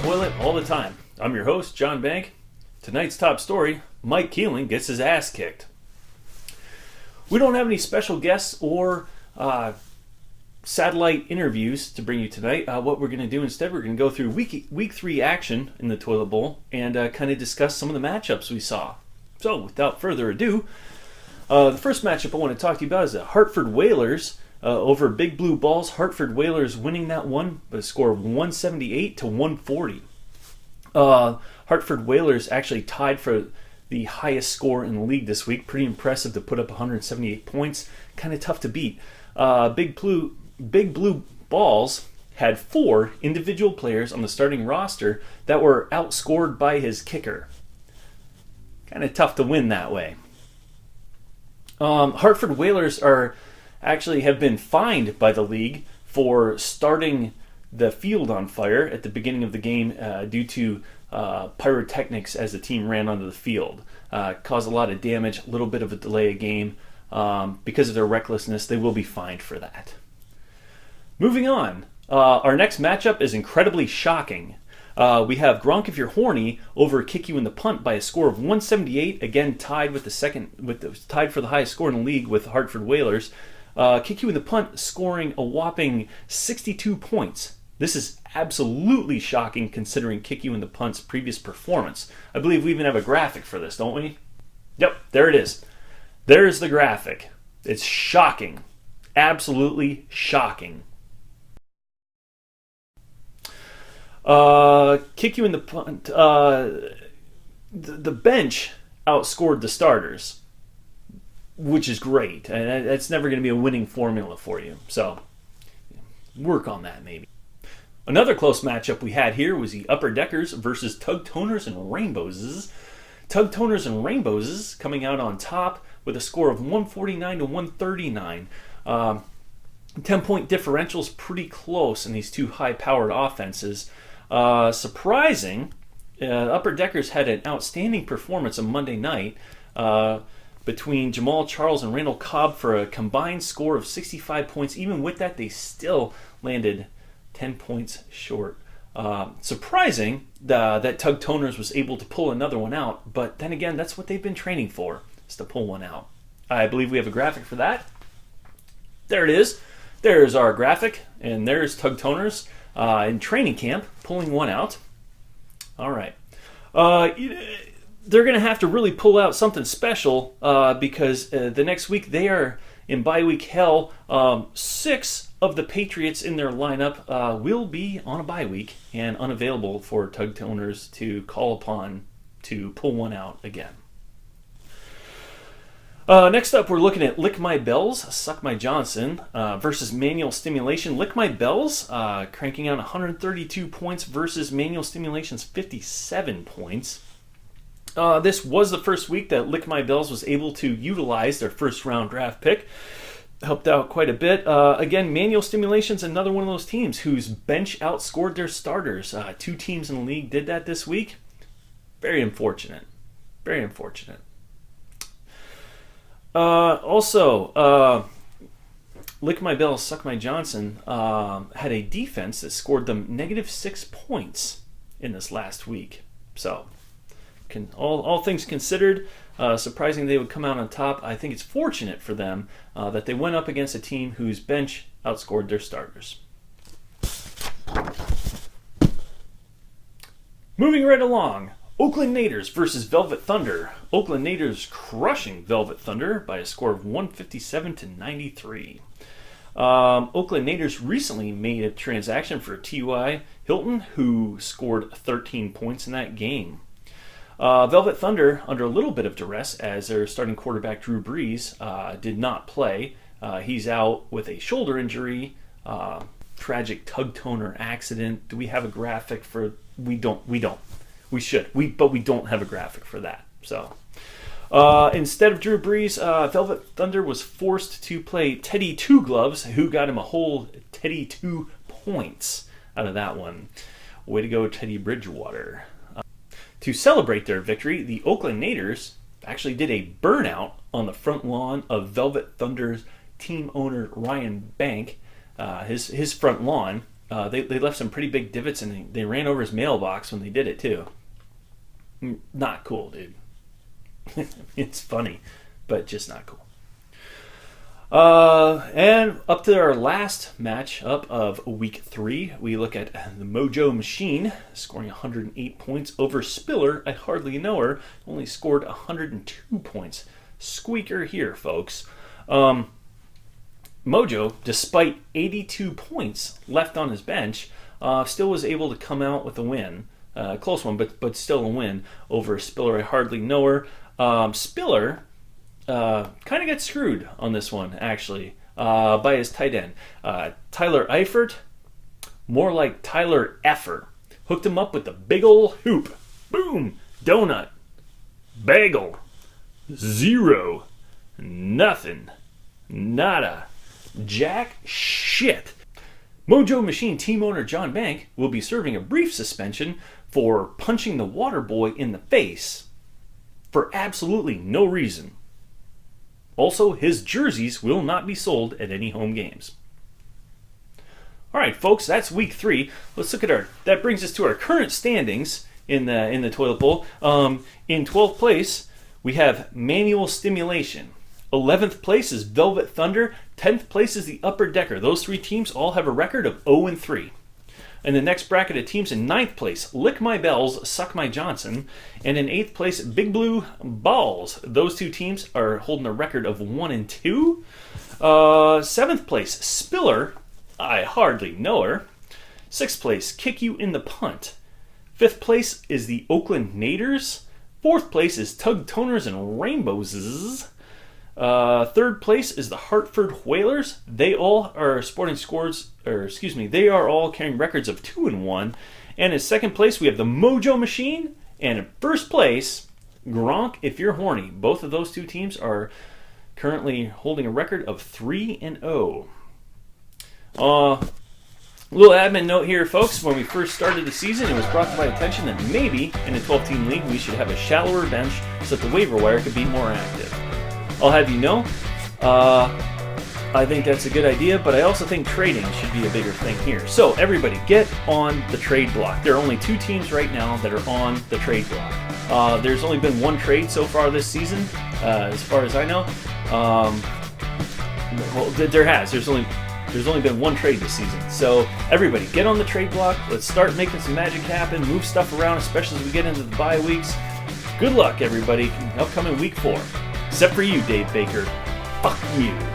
toilet all the time. I'm your host, John Bank. Tonight's top story, Mike Keeling gets his ass kicked. We don't have any special guests or satellite interviews to bring you tonight. What we're going to do instead, we're going to go through week 3 action in the Toilet Bowl and kind of discuss some of the matchups we saw. So without further ado, the first matchup I want to talk to you about is the Hartford Whalers over Big Blue Balls. Hartford Whalers winning that one by a score of 178 to 140. Hartford Whalers actually tied for the highest score in the league this week. Pretty impressive to put up 178 points. Kind of tough to beat. Big Blue Balls had 4 individual players on the starting roster that were outscored by his kicker. Kind of tough to win that way. Hartford Whalers have been fined by the league for starting the field on fire at the beginning of the game due to pyrotechnics as the team ran onto the field. Caused a lot of damage, a little bit of a delay of game. Because of their recklessness, they will be fined for that. Moving on, our next matchup is incredibly shocking. We have Gronk If You're Horny over Kick You in the Punt by a score of 178. Again, tied for the highest score in the league with Hartford Whalers. Kick You in the Punt scoring a whopping 62 points. This is absolutely shocking considering Kick You in the Punt's previous performance. I believe we even have a graphic for this, don't we? Yep, there it is. There's the graphic. It's shocking. Absolutely shocking. Kick You in the Punt. The bench outscored the starters, which is great. And that's never going to be a winning formula for you. So work on that maybe. Another close matchup we had here was the Upper Deckers versus Tug Toners and Rainbows. Tug Toners and Rainbows coming out on top with a score of 149 to 139. 10-point differentials pretty close in these two high-powered offenses. Surprising, Upper Deckers had an outstanding performance on Monday night between Jamal Charles and Randall Cobb for a combined score of 65 points. Even with that, they still landed 10 points short. Surprising that Tug Toners was able to pull another one out, but then again, that's what they've been training for, is to pull one out. I believe we have a graphic for that. There it is. There's our graphic, and there's Tug Toners in training camp pulling one out. All right. They're going to have to really pull out something special because the next week they are in bye week hell. 6 of the Patriots in their lineup will be on a bye week and unavailable for Tug Toners to call upon to pull one out again. Next up, we're looking at Lick My Bells, Suck My Johnson versus Manual Stimulation. Lick My Bells cranking out 132 points versus Manual Stimulation's 57 points. This was the first week that Lick My Bells was able to utilize their first-round draft pick. Helped out quite a bit. Again, Manual Stimulation's another one of those teams whose bench outscored their starters. 2 teams in the league did that this week. Very unfortunate. Very unfortunate. Also, Lick My Bells, Suck My Johnson had a defense that scored them -6 points in this last week. So, all things considered, surprising they would come out on top. I think it's fortunate for them that they went up against a team whose bench outscored their starters. Moving right along, Oakland Naders versus Velvet Thunder. Oakland Naders crushing Velvet Thunder by a score of 157 to 93. Oakland Naders recently made a transaction for T.Y. Hilton, who scored 13 points in that game. Velvet Thunder, under a little bit of duress, as their starting quarterback Drew Brees did not play. He's out with a shoulder injury, tragic Tug Toner accident. Do we have a graphic for? We don't. We should. But we don't have a graphic for that. So instead of Drew Brees, Velvet Thunder was forced to play Teddy Two Gloves, who got him a whole Teddy 2 points out of that one. Way to go, Teddy Bridgewater. To celebrate their victory, the Oakland Naders actually did a burnout on the front lawn of Velvet Thunder's team owner Ryan Bank, his front lawn. They left some pretty big divots, and they ran over his mailbox when they did it too. Not cool, dude. It's funny, but just not cool. And up to our last match up of week 3, we look at the Mojo Machine scoring 108 points over Spiller. I hardly know her. Only scored 102 points. Squeaker here, folks. Mojo, despite 82 points left on his bench, still was able to come out with a win. Close one, but still a win over Spiller. I hardly know her. Spiller kind of got screwed on this one, actually, by his tight end. Tyler Eifert, more like Tyler Effer. Hooked him up with the big ol' hoop. Boom! Donut. Bagel. 0. Nothing. Nada. Jack shit. Mojo Machine team owner John Bank will be serving a brief suspension for punching the water boy in the face for absolutely no reason. Also, his jerseys will not be sold at any home games. All right, folks, that's week 3. Let's look at that brings us to our current standings in the toilet bowl. In 12th place, we have Manual Stimulation. 11th place is Velvet Thunder. 10th place is the Upper Decker. Those 3 teams all have a record of 0-3. In the next bracket of teams, in 9th place, Lick My Bells, Suck My Johnson. And in 8th place, Big Blue Balls. Those 2 teams are holding a record of 1-2. 7th place, Spiller. I hardly know her. 6th place, Kick You in the Punt. 5th place is the Oakland Naders. 4th place is Tug Toners and Rainbows. 3rd place is the Hartford Whalers. They all are they are all carrying records of 2-1. And in 2nd place, we have the Mojo Machine. And in 1st place, Gronk, If You're Horny. Both of those 2 teams are currently holding a record of 3-0. Little admin note here, folks. When we first started the season, it was brought to my attention that maybe in a 12-team league we should have a shallower bench so that the waiver wire could be more active. I'll have you know, I think that's a good idea, but I also think trading should be a bigger thing here. So everybody, get on the trade block. There are only 2 teams right now that are on the trade block. There's only been 1 trade so far this season, as far as I know. There's only been 1 trade this season. So everybody, get on the trade block. Let's start making some magic happen, move stuff around, especially as we get into the bye weeks. Good luck, everybody, upcoming week 4. Except for you, Dave Baker. Fuck you.